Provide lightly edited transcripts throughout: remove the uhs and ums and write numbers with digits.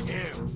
Get him!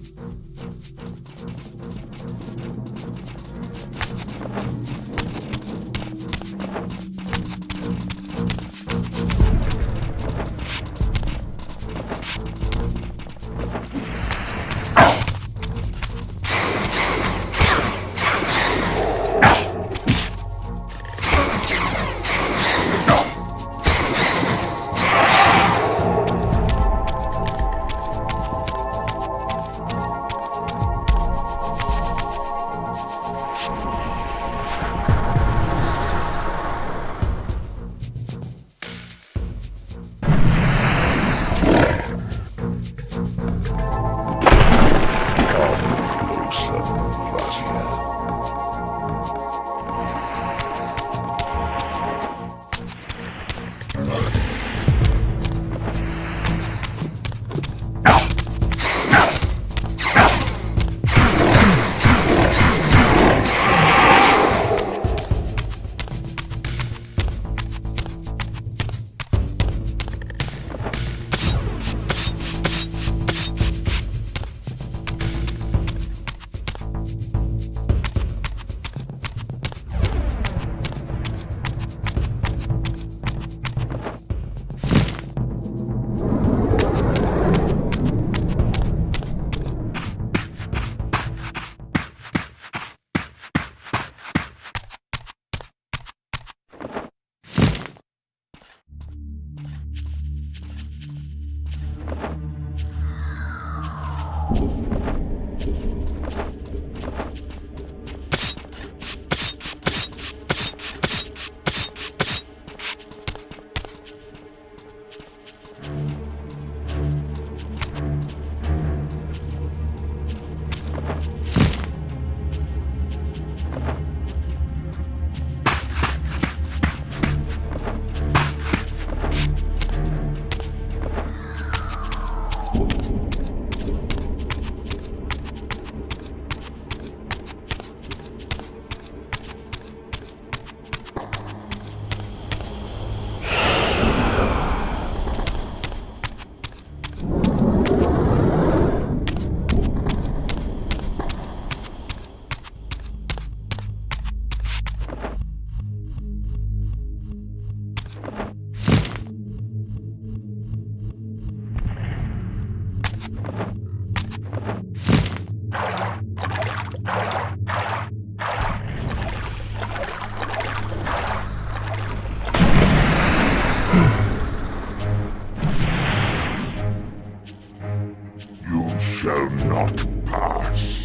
shall not pass.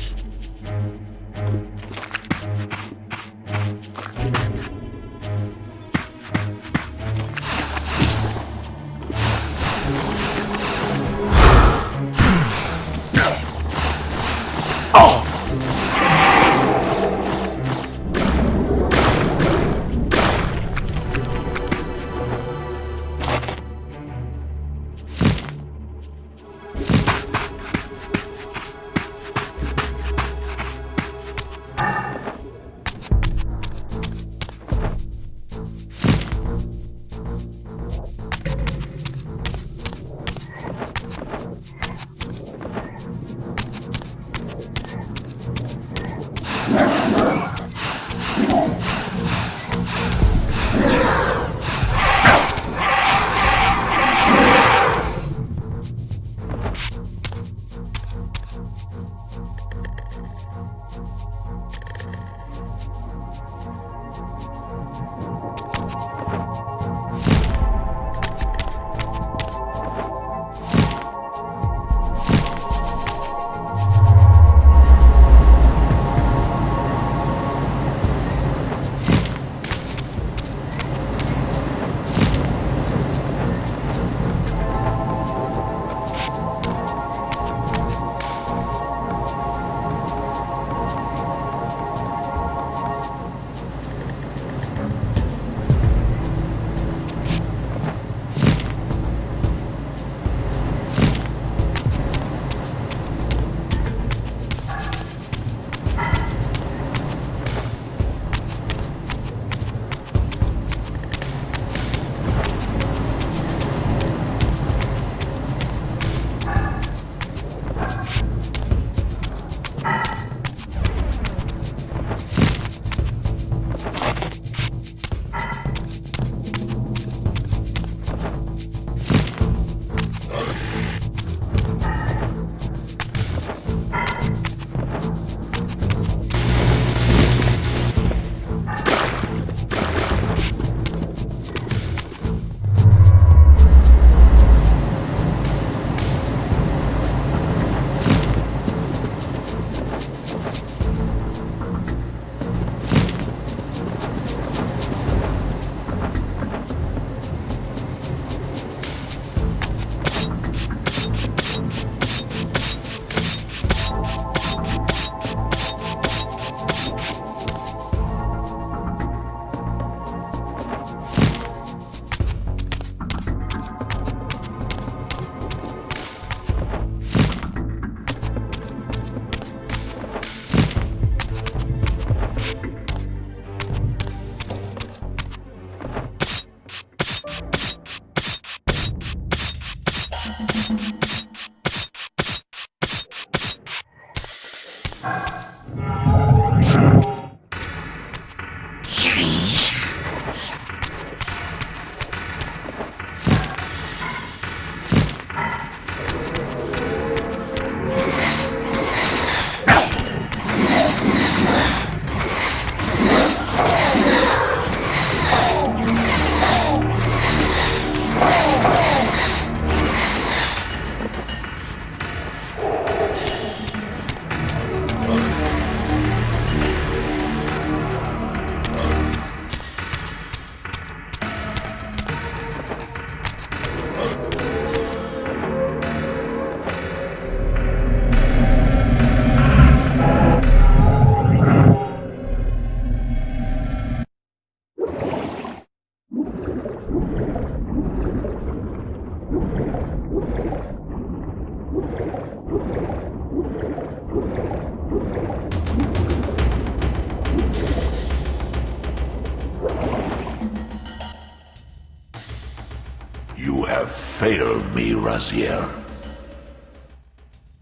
You have failed me, Raziel.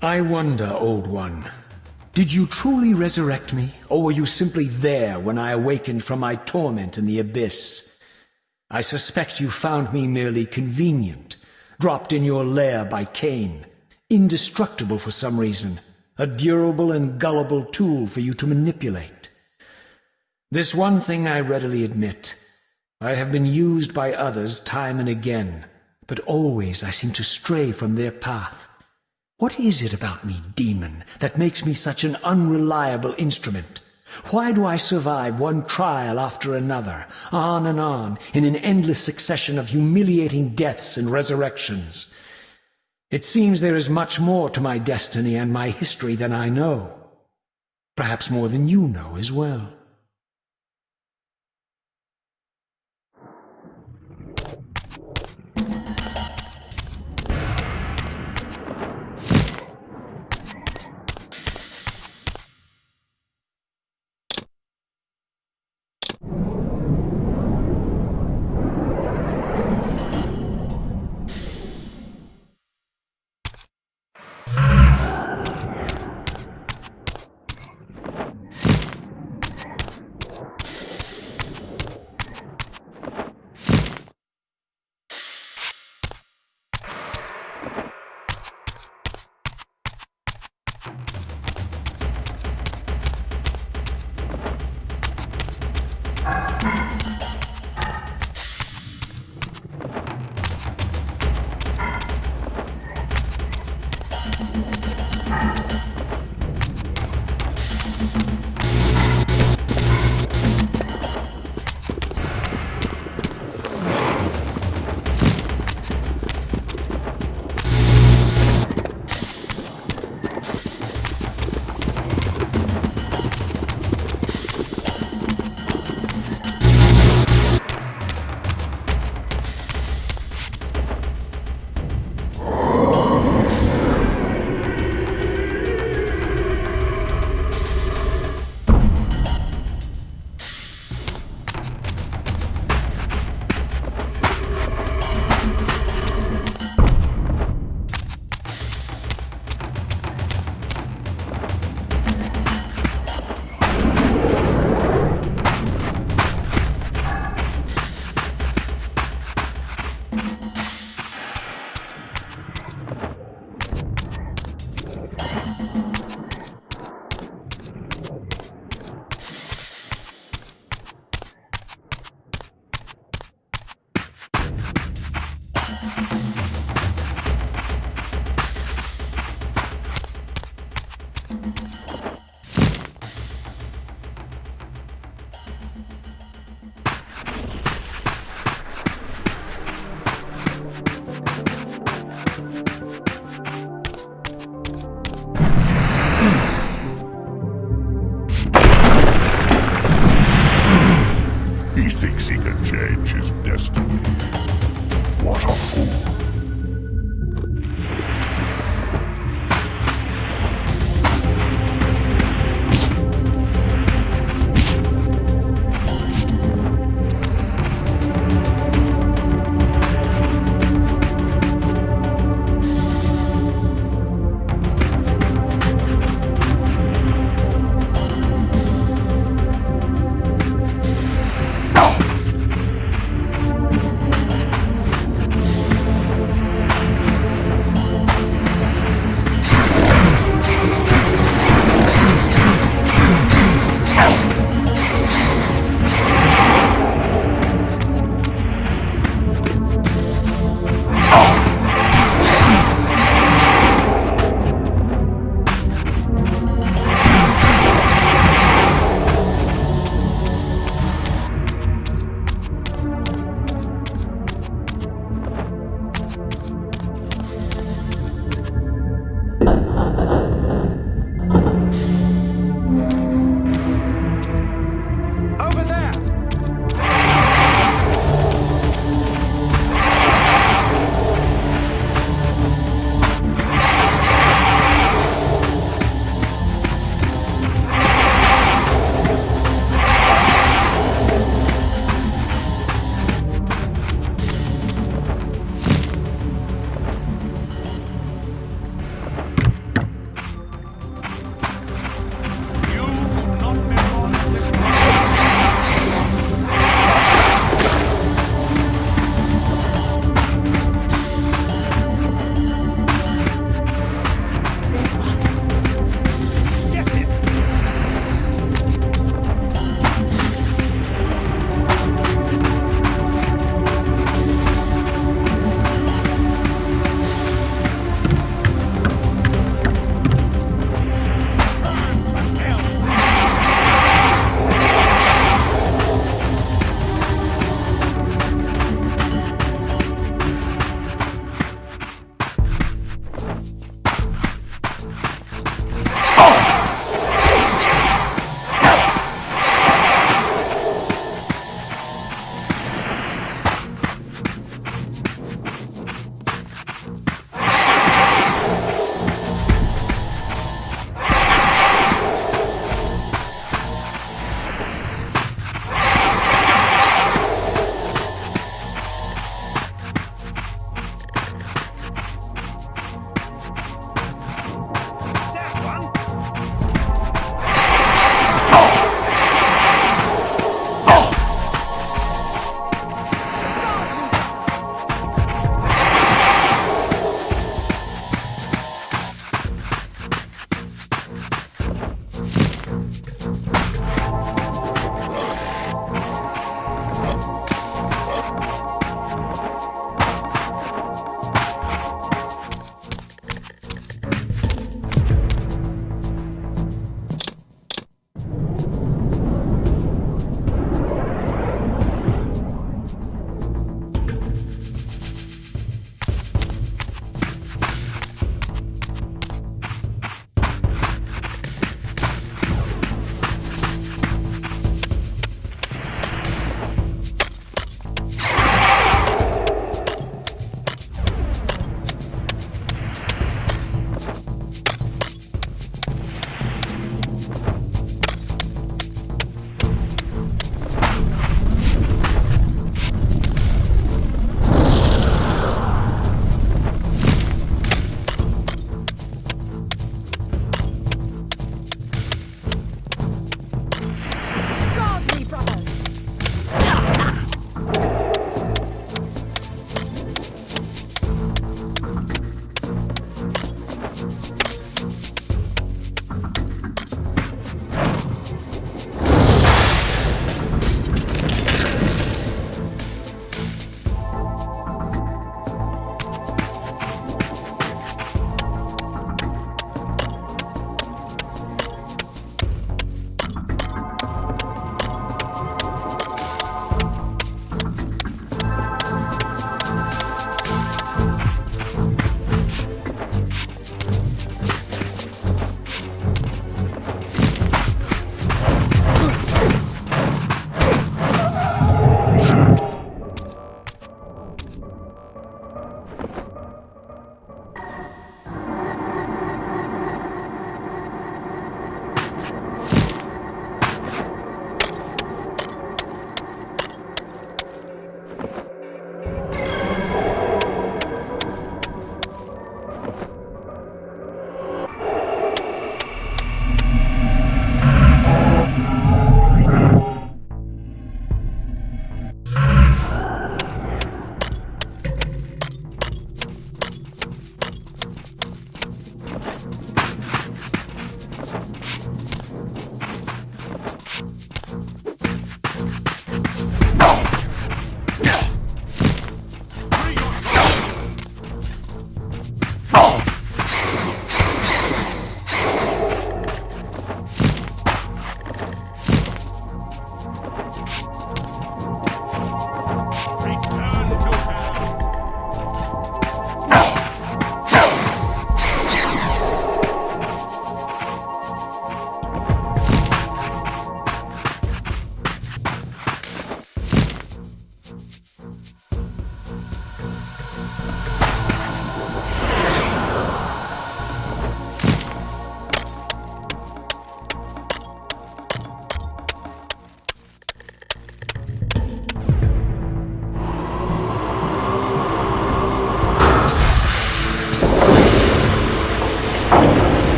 I wonder, Old One. Did you truly resurrect me, or were you simply there when I awakened from my torment in the abyss? I suspect you found me merely convenient, dropped in your lair by Kain, indestructible for some reason, a durable and gullible tool for you to manipulate. This one thing I readily admit. I have been used by others time and again, but always I seem to stray from their path. What is it about me, demon, that makes me such an unreliable instrument? Why do I survive one trial after another, on and on, in an endless succession of humiliating deaths and resurrections? It seems there is much more to my destiny and my history than I know. Perhaps more than you know as well.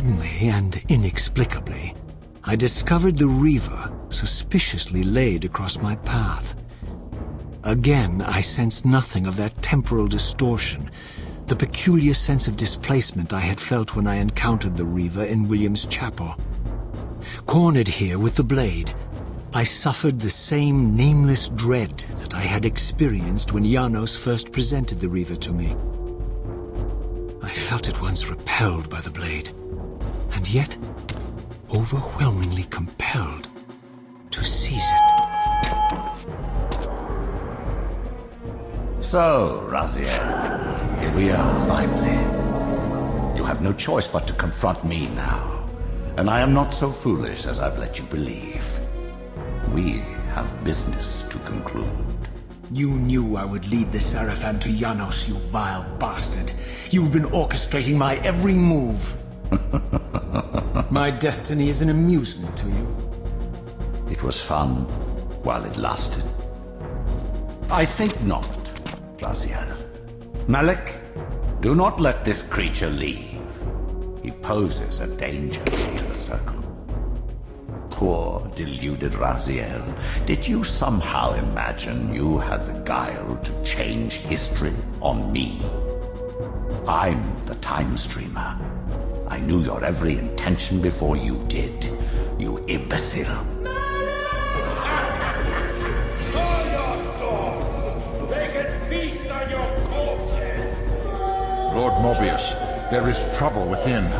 Suddenly and inexplicably, I discovered the Reaver suspiciously laid across my path. Again, I sensed nothing of that temporal distortion, the peculiar sense of displacement I had felt when I encountered the Reaver in William's chapel. Cornered here with the blade, I suffered the same nameless dread that I had experienced when Janos first presented the Reaver to me. I felt at once repelled by the blade, and yet overwhelmingly compelled to seize it. So, Raziel, here we are, finally. You have no choice but to confront me now, and I am not so foolish as I've let you believe. We have business to conclude. You knew I would lead the Sarafan to Janos, you vile bastard. You've been orchestrating my every move. My destiny is an amusement to you. It was fun while it lasted. I think not, Raziel. Malik, do not let this creature leave. He poses a danger to the Circle. Poor, deluded Raziel. Did you somehow imagine you had the guile to change history on me? I'm the Time Streamer. I knew your every intention before you did, you imbecile. All your thoughts! They can feast on your corpses! Lord Mobius, there is trouble within.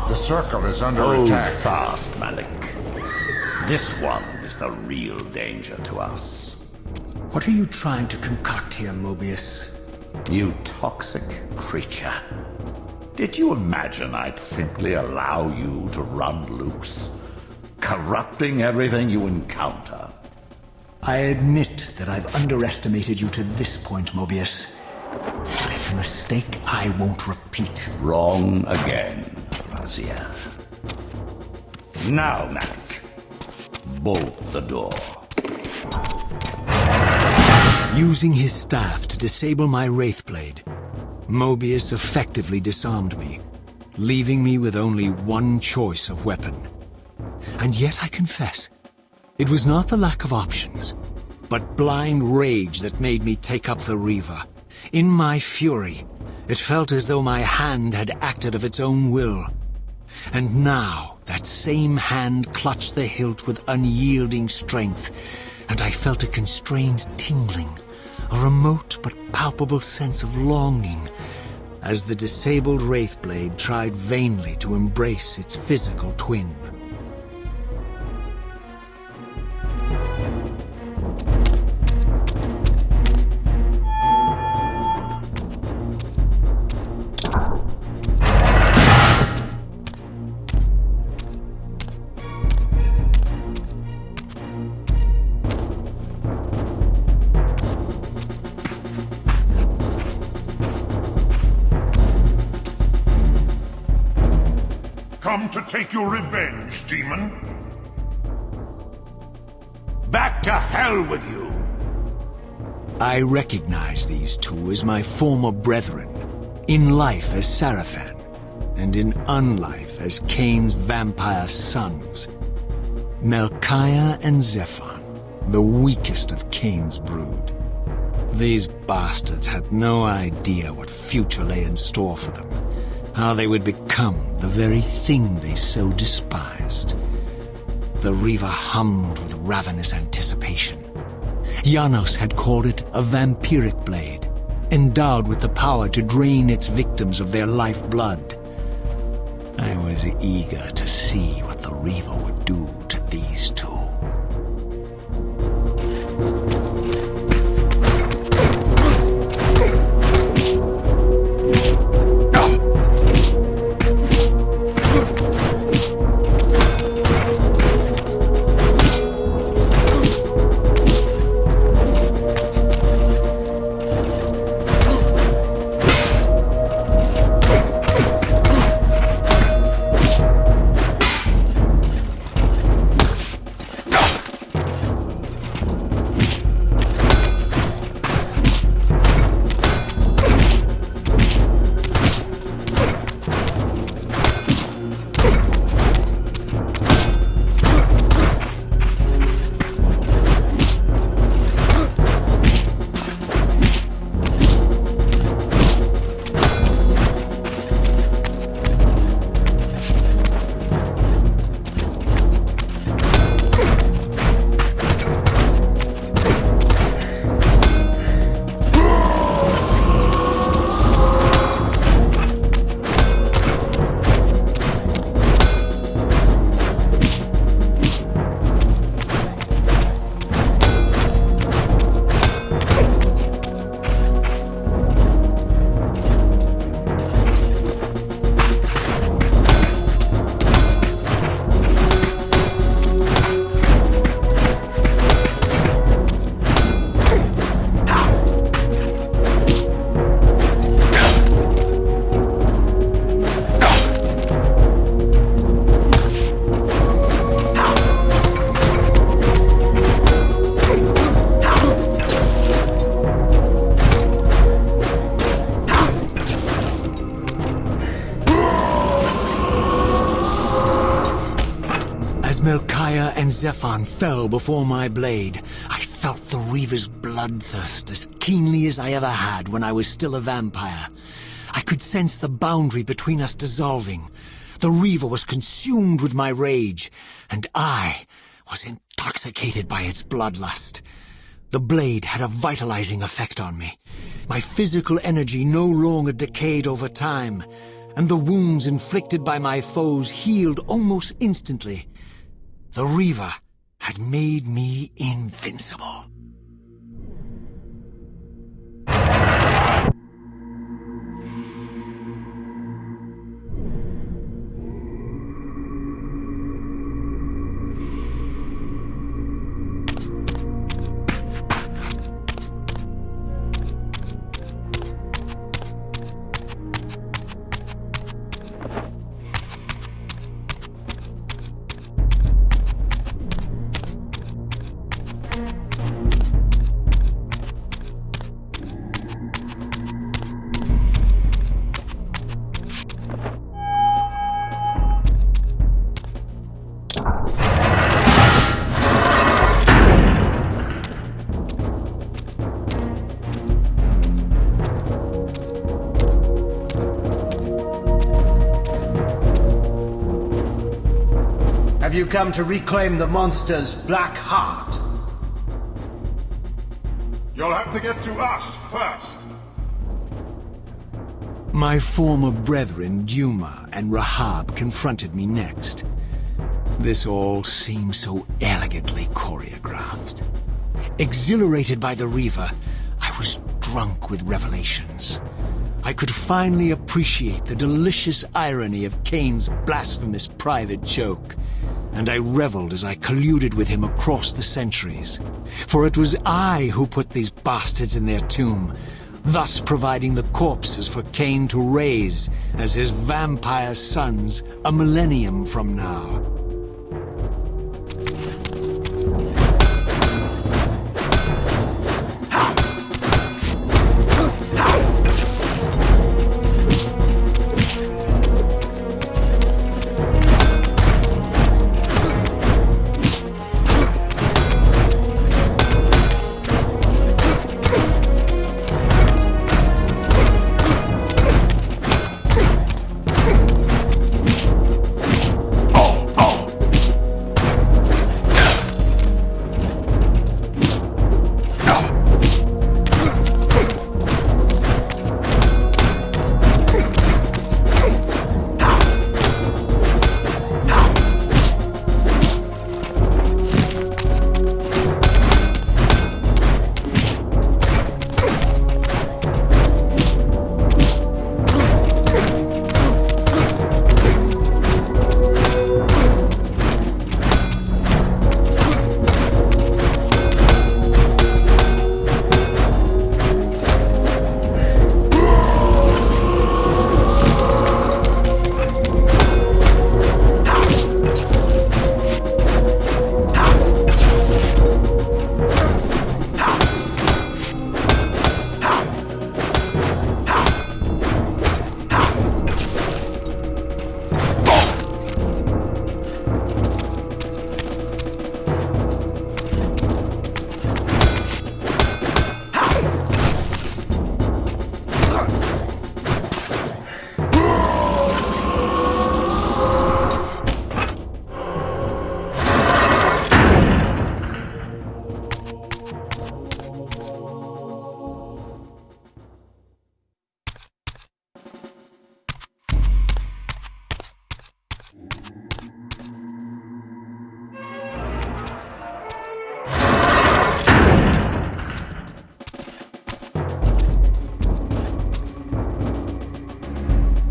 The Circle is under Hold attack. fast, Malik. This one is the real danger to us. What are you trying to concoct here, Mobius? You toxic creature. Did you imagine I'd simply allow you to run loose, corrupting everything you encounter? I admit that I've underestimated you to this point, Mobius. It's a mistake I won't repeat. Wrong again, Raziel. Now, Malik. Bolt the door. Using his staff to disable my Wraith Blade, Mobius effectively disarmed me, leaving me with only one choice of weapon. And yet I confess, it was not the lack of options, but blind rage that made me take up the Reaver. In my fury, it felt as though my hand had acted of its own will. And now, that same hand clutched the hilt with unyielding strength, and I felt a constrained tingling, a remote but palpable sense of longing, as the disabled Wraith Blade tried vainly to embrace its physical twin. Come to take your revenge, demon? Back to hell with you! I recognize these two as my former brethren, in life as Sarafan, and in unlife as Kain's vampire sons. Melchiah and Zephon, the weakest of Kain's brood. These bastards had no idea what future lay in store for them, how they would become the very thing they so despised. The Reaver hummed with ravenous anticipation. Janos had called it a vampiric blade, endowed with the power to drain its victims of their lifeblood. I was eager to see what the Reaver would do to these two. Zephon fell before my blade, I felt the Reaver's bloodthirst as keenly as I ever had when I was still a vampire. I could sense the boundary between us dissolving. The Reaver was consumed with my rage, and I was intoxicated by its bloodlust. The blade had a vitalizing effect on me. My physical energy no longer decayed over time, and the wounds inflicted by my foes healed almost instantly. The Reaver had made me invincible. Have you come to reclaim the monster's black heart? You'll have to get through us first. My former brethren, Duma and Rahab, confronted me next. This all seemed so elegantly choreographed. Exhilarated by the Reaver, I was drunk with revelations. I could finally appreciate the delicious irony of Kain's blasphemous private joke, and I reveled as I colluded with him across the centuries. For it was I who put these bastards in their tomb, thus providing the corpses for Kain to raise as his vampire sons a millennium from now.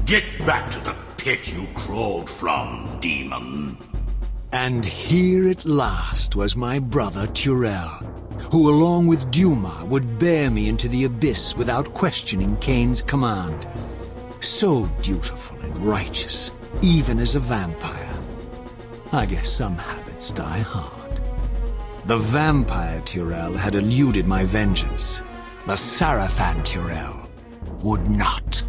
Get back to the pit you crawled from, demon. And here at last was my brother Turel, who along with Duma would bear me into the abyss without questioning Kain's command. So dutiful and righteous, even as a vampire. I guess some habits die hard. The vampire Turel had eluded my vengeance. The Sarafan Turel would not.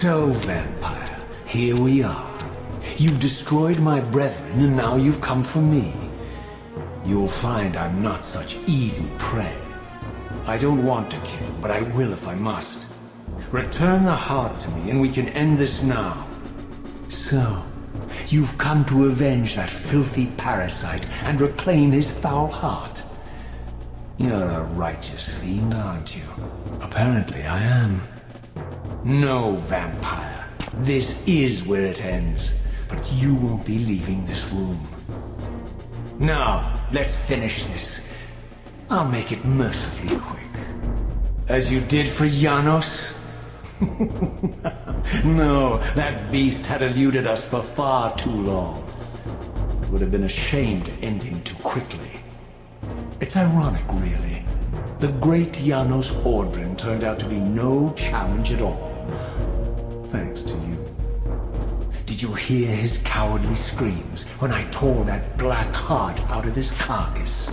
So, vampire, here we are. You've destroyed my brethren, and now you've come for me. You'll find I'm not such easy prey. I don't want to kill, but I will if I must. Return the heart to me, and we can end this now. So, you've come to avenge that filthy parasite and reclaim his foul heart. You're a righteous fiend, aren't you? Apparently I am. No, vampire. This is where it ends. But you won't be leaving this room. Now, let's finish this. I'll make it mercifully quick. As you did for Janos? No, that beast had eluded us for far too long. It would have been a shame to end him too quickly. It's ironic, really. The great Janos Ordrin turned out to be no challenge at all. Thanks to you. Did you hear his cowardly screams when I tore that black heart out of his carcass?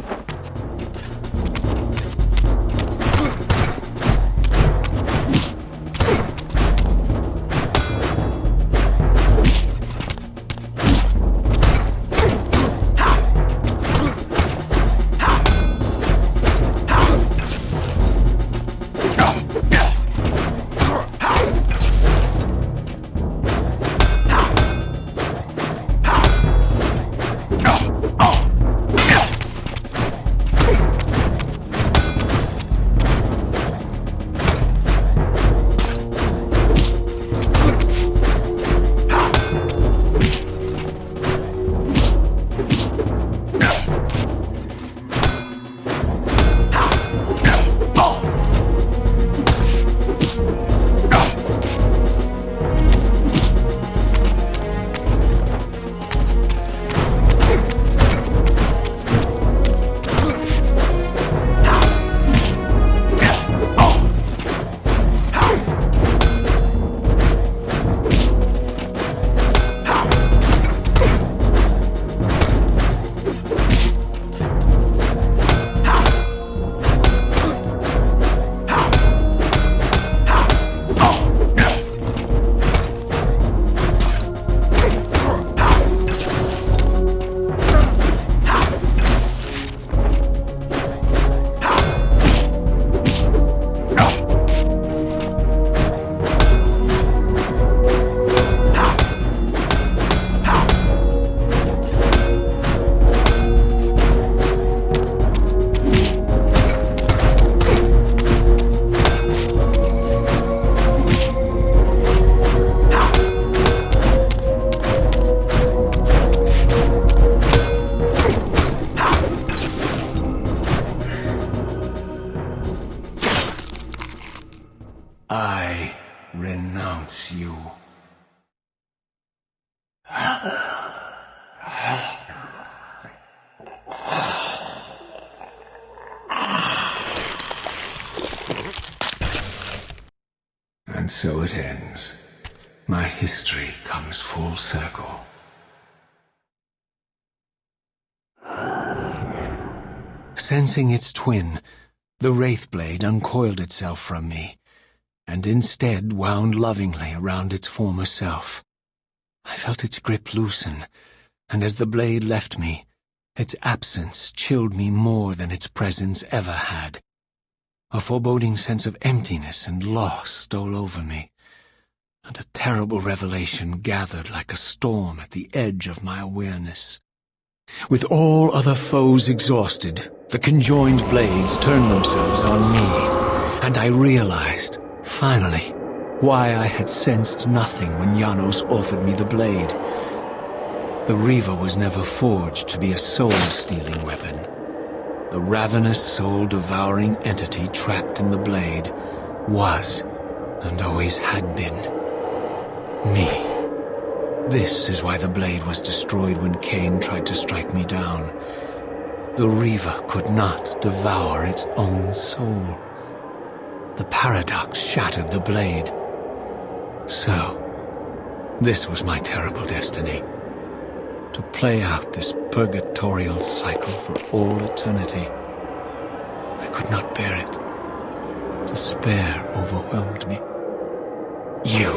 I renounce you. And so it ends. My history comes full circle. Sensing its twin, the Wraithblade uncoiled itself from me, and instead wound lovingly around its former self. I felt its grip loosen, and as the blade left me, its absence chilled me more than its presence ever had. A foreboding sense of emptiness and loss stole over me, and a terrible revelation gathered like a storm at the edge of my awareness. With all other foes exhausted, the conjoined blades turned themselves on me, and I realized, finally, why I had sensed nothing when Janos offered me the blade. The Reaver was never forged to be a soul-stealing weapon. The ravenous, soul-devouring entity trapped in the blade was, and always had been, me. This is why the blade was destroyed when Kain tried to strike me down. The Reaver could not devour its own soul. The paradox shattered the blade. So, this was my terrible destiny. To play out this purgatorial cycle for all eternity. I could not bear it. Despair overwhelmed me. You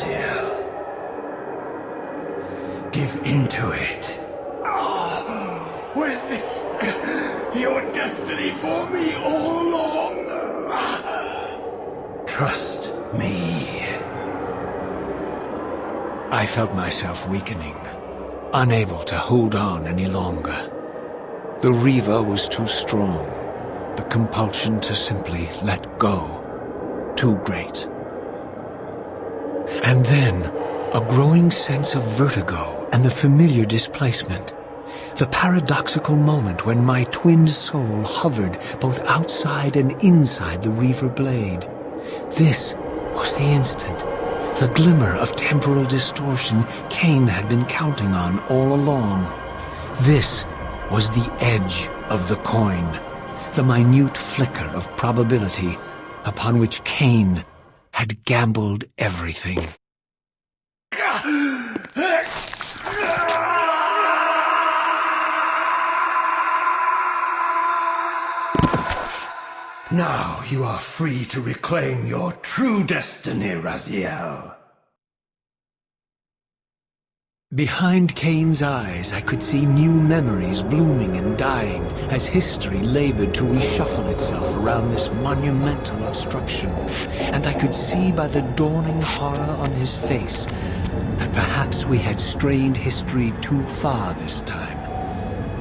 Raziel. Give into it. Was this your destiny for me all along? Trust me. I felt myself weakening, unable to hold on any longer. The Reaver was too strong. The compulsion to simply let go, too great. And then, a growing sense of vertigo and the familiar displacement. The paradoxical moment when my twin soul hovered both outside and inside the Reaver blade. This was the instant, the glimmer of temporal distortion Kain had been counting on all along. This was the edge of the coin, the minute flicker of probability upon which Kain had gambled everything. Now you are free to reclaim your true destiny, Raziel. Behind Kain's eyes, I could see new memories blooming and dying as history labored to reshuffle itself around this monumental obstruction. And I could see by the dawning horror on his face that perhaps we had strained history too far this time.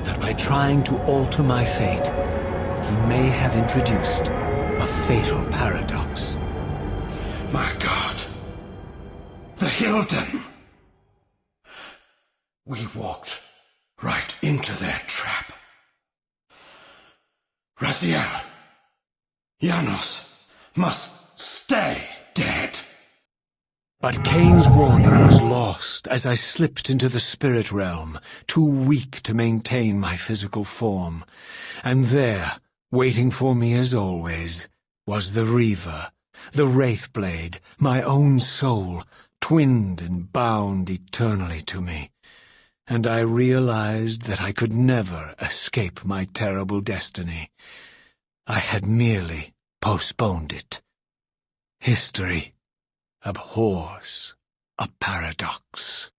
That by trying to alter my fate, he may have introduced a fatal paradox. My God. The Hilden. We walked right into their trap. Raziel, Janos must stay dead. But Kain's warning was lost as I slipped into the spirit realm, too weak to maintain my physical form. And there, waiting for me as always, was the Reaver, the Wraithblade, my own soul, twinned and bound eternally to me. And I realized that I could never escape my terrible destiny. I had merely postponed it. History abhors a paradox.